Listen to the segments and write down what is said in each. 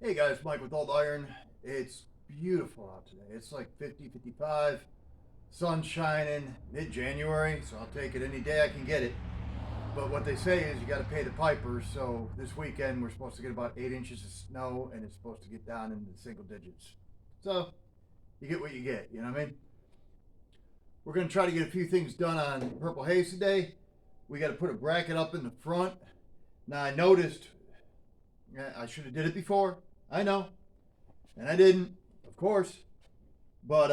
Hey guys, Mike with Old Iron. It's beautiful out today. It's like 50, 55, sun shining, mid-January, so I'll take it any day I can get it. But what they say is you got to pay the piper, so this weekend we're supposed to get about 8 inches of snow and it's supposed to get down into the single digits. So you get what you get, you know what I mean? We're going to try to get a few things done on Purple Haze today. We got to put a bracket up in the front. Now I noticed, I should have did it before. I know, and I didn't, of course. But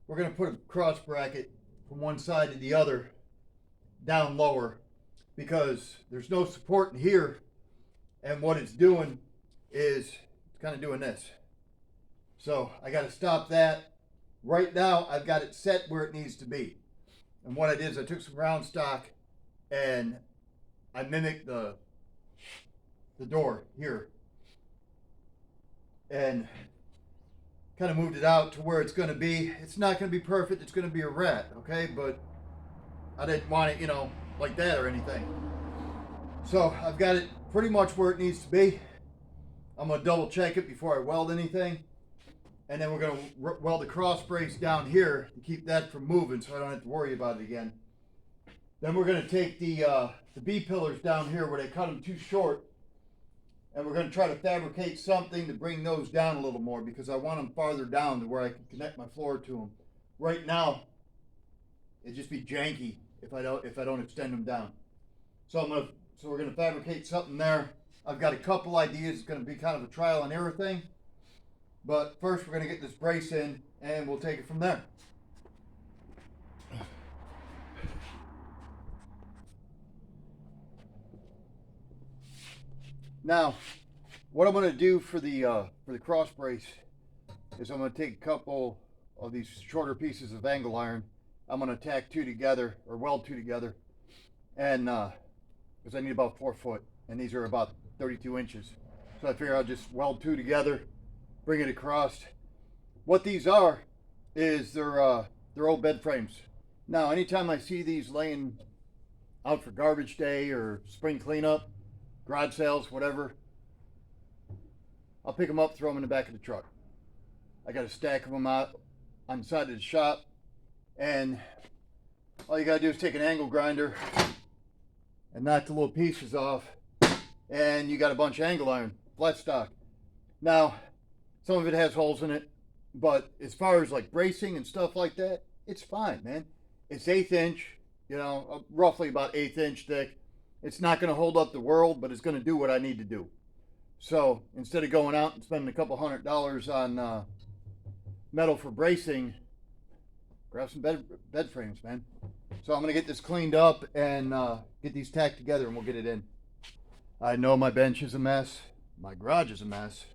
we're gonna put a cross bracket from one side to the other, down lower, because there's no support in here, and what it's doing is it's kind of doing this. So I got to stop that. Right now, I've got it set where it needs to be. And what I did is I took some round stock and I mimicked the door here and kind of moved it out to where it's going to be. It's not going to be perfect. It's going to be a rat, okay? But I didn't want it, like that or anything. So I've got it pretty much where it needs to be. I'm going to double check it before I weld anything. And then we're going to weld the cross brace down here to keep that from moving so I don't have to worry about it again. Then we're going to take the B pillars down here where they cut them too short, and we're going to try to fabricate something to bring those down a little more because I want them farther down to where I can connect my floor to them. Right now, it'd just be janky if I don't extend them down. So we're going to fabricate something there. I've got a couple ideas. It's going to be kind of a trial and error thing. But first we're going to get this brace in and we'll take it from there. Now, what I'm going to do for the cross brace is I'm going to take a couple of these shorter pieces of angle iron. I'm going to tack two together or weld two together, and because I need about 4 foot, and these are about 32 inches. So I figure I'll just weld two together, bring it across. What these are is they're old bed frames. Now, anytime I see these laying out for garbage day or spring cleanup, garage sales, whatever, I'll pick them up, throw them in the back of the truck. I got a stack of them out on the side of the shop, and all you gotta do is take an angle grinder and knock the little pieces off, and you got a bunch of angle iron, flat stock. Now, some of it has holes in it, but as far as like bracing and stuff like that, it's fine, man. It's 1/8 inch, roughly about 1/8 inch thick. It's not going to hold up the world, but it's going to do what I need to do. So instead of going out and spending a couple $100 on metal for bracing, grab some bed frames, man. So I'm going to get this cleaned up and get these tacked together, and we'll get it in. I know my bench is a mess. My garage is a mess.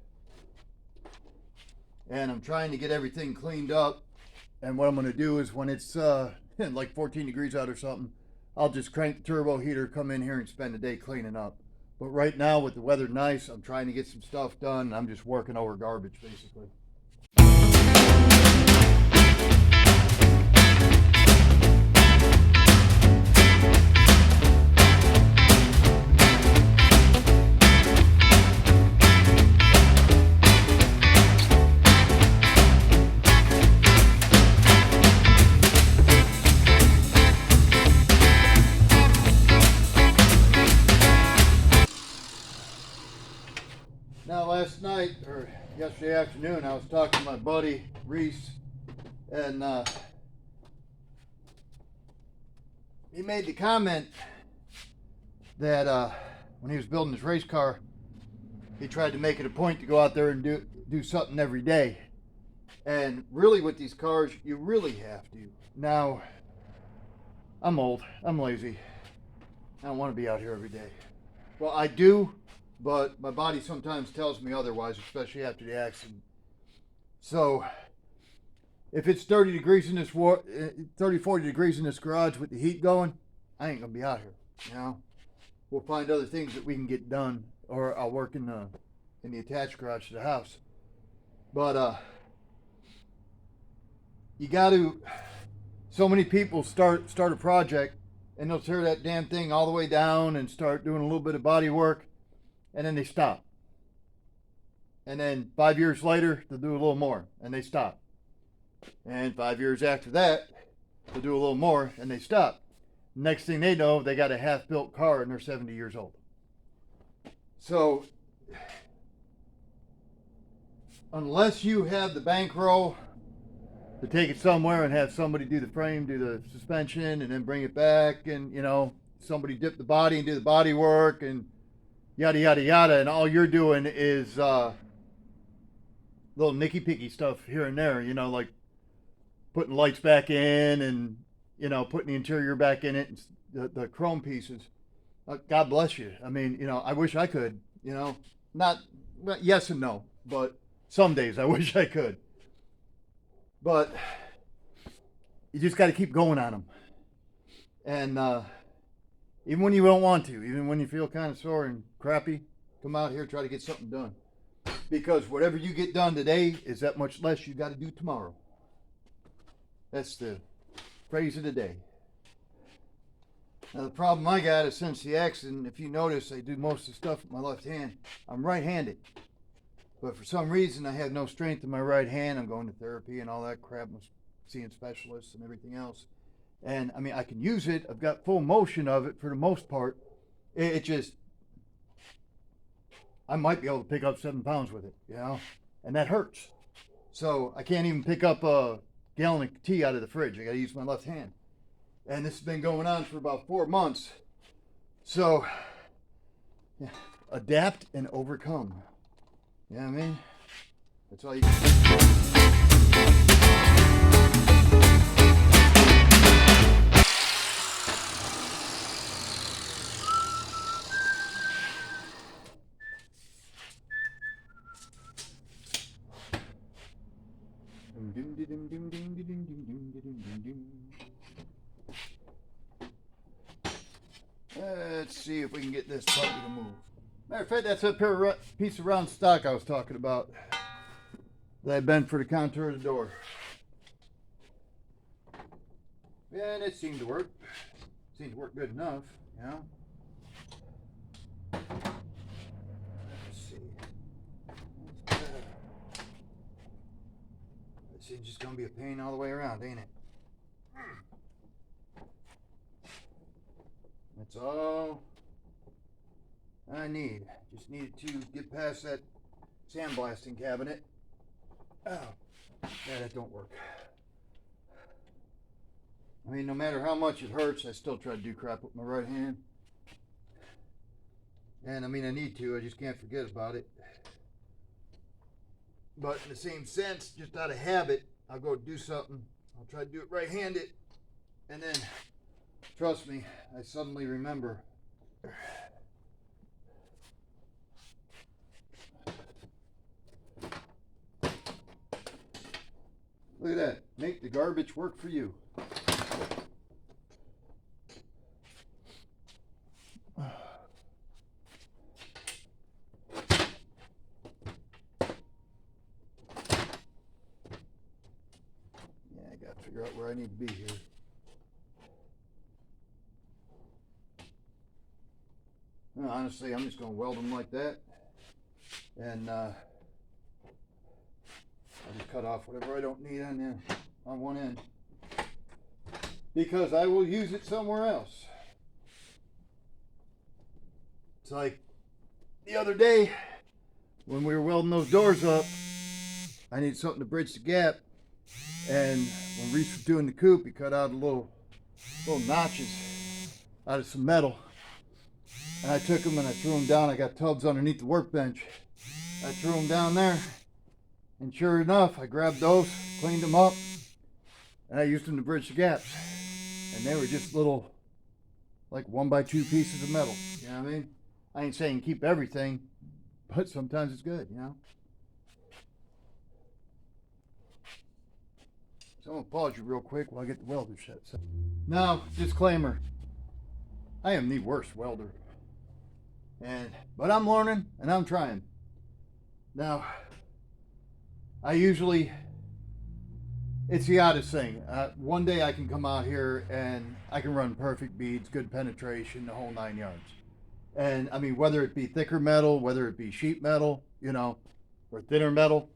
And I'm trying to get everything cleaned up. And what I'm going to do is when it's like 14 degrees out or something, I'll just crank the turbo heater, come in here and spend the day cleaning up. But right now with the weather nice, I'm trying to get some stuff done. I'm just working over garbage basically. Now last night, or yesterday afternoon, I was talking to my buddy, Reese, and he made the comment that when he was building his race car, he tried to make it a point to go out there and do something every day. And really with these cars, you really have to. Now, I'm old, I'm lazy, I don't want to be out here every day. Well, I do, but my body sometimes tells me otherwise, especially after the accident. So if it's 30 degrees in this 30, 40 degrees in this garage with the heat going, I ain't gonna be out here. We'll find other things that we can get done, or I'll work in the attached garage to the house. But you got to. So many people start a project and they'll tear that damn thing all the way down and start doing a little bit of body work, and then they stop. And then 5 years later, they'll do a little more, and they stop. And 5 years after that, they'll do a little more, and they stop. Next thing they know, they got a half-built car, and they're 70 years old. So, unless you have the bankroll to take it somewhere and have somebody do the frame, do the suspension, and then bring it back, and, you know, somebody dip the body and do the body work, and yada, yada, yada, and all you're doing is little nicky-picky stuff here and there, you know, like putting lights back in and, you know, putting the interior back in it, and the chrome pieces. God bless you. I mean, you know, I wish I could, you know, not, well, yes and no, but some days I wish I could. But you just got to keep going on them. And even when you don't want to, even when you feel kind of sore and crappy, come out here, try to get something done. Because whatever you get done today is that much less you got to do tomorrow. That's the phrase of the day. Now, the problem I got is since the accident, if you notice, I do most of the stuff with my left hand. I'm right-handed. But for some reason, I have no strength in my right hand. I'm going to therapy and all that crap. I'm seeing specialists and everything else. And, I mean, I can use it. I've got full motion of it for the most part. It just, I might be able to pick up 7 pounds with it, you know? And that hurts. So I can't even pick up a gallon of tea out of the fridge. I got to use my left hand. And this has been going on for about 4 months. So, yeah, adapt and overcome. You know what I mean? That's all you can do. Let's see if we can get this puppy to move. Matter of fact, that's that piece of round stock I was talking about that I bent for the contour of the door. And it seemed to work. Seemed to work good enough, you know. Let's see. It's just gonna be a pain all the way around, ain't it? That's all I need. Just needed to get past that sandblasting cabinet. Oh, yeah, that don't work. I mean, no matter how much it hurts, I still try to do crap with my right hand. And I mean, I need to, I just can't forget about it. But in the same sense, just out of habit, I'll go do something. I'll try to do it right-handed. And then, trust me, I suddenly remember. Look at that. Make the garbage work for you. Figure out where I need to be here. No, honestly, I'm just going to weld them like that, and I'll just cut off whatever I don't need on one end, because I will use it somewhere else. It's like the other day when we were welding those doors up, I needed something to bridge the gap. And when Reese was doing the coupe, he cut out little notches out of some metal. And I took them and I threw them down. I got tubs underneath the workbench. I threw them down there. And sure enough, I grabbed those, cleaned them up, and I used them to bridge the gaps. And they were just little, like 1x2 pieces of metal. You know what I mean? I ain't saying keep everything, but sometimes it's good, you know? So I'm going to pause you real quick while I get the welder set. Now, disclaimer, I am the worst welder. But I'm learning and I'm trying. Now, it's the oddest thing. One day I can come out here and I can run perfect beads, good penetration, the whole 9 yards. And I mean, whether it be thicker metal, whether it be sheet metal, you know, or thinner metal.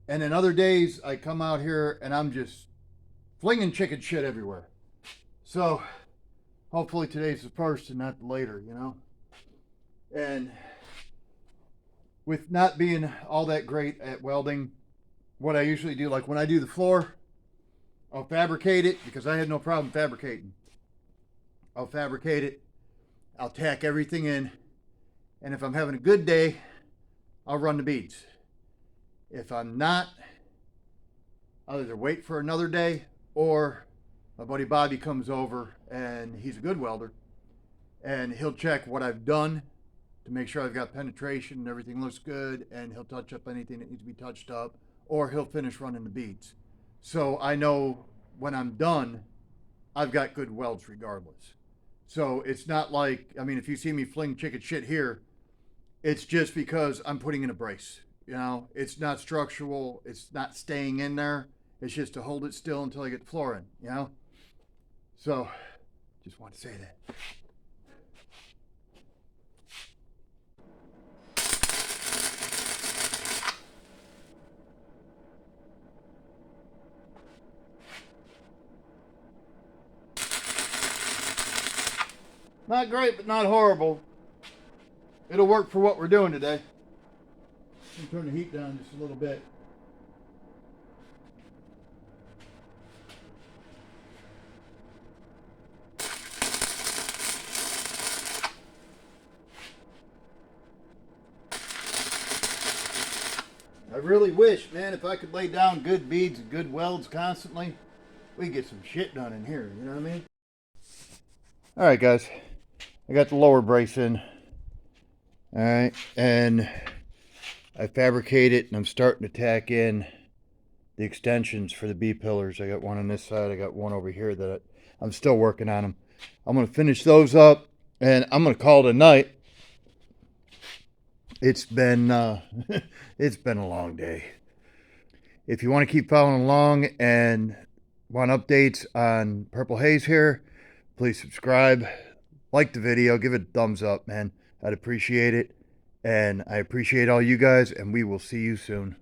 And then other days I come out here and I'm just flinging chicken shit everywhere. So hopefully today's the first and not the later, you know. And with not being all that great at welding, what I usually do, like when I do the floor, I'll fabricate it because I had no problem fabricating. I'll fabricate it, I'll tack everything in, and if I'm having a good day, I'll run the beads. If I'm not, I'll either wait for another day, or my buddy Bobby comes over and he's a good welder and he'll check what I've done to make sure I've got penetration and everything looks good, and he'll touch up anything that needs to be touched up, or he'll finish running the beads. So I know when I'm done, I've got good welds regardless. So it's not like, I mean, if you see me fling chicken shit here, it's just because I'm putting in a brace. You know, it's not structural, it's not staying in there. It's just to hold it still until I get the floor in, you know? So, just want to say that. Not great, but not horrible. It'll work for what we're doing today. I'm turn the heat down just a little bit. I really wish, man, if I could lay down good beads and good welds constantly, we could get some shit done in here, you know what I mean? Alright guys, I got the lower brace in. Alright, and I fabricated and I'm starting to tack in the extensions for the B-pillars. I got one on this side, I got one over here that I'm still working on them. I'm going to finish those up and I'm going to call it a night. It's been it's been a long day. If you want to keep following along and want updates on Purple Haze here, please subscribe, like the video, give it a thumbs up, man. I'd appreciate it. And I appreciate all you guys, and we will see you soon.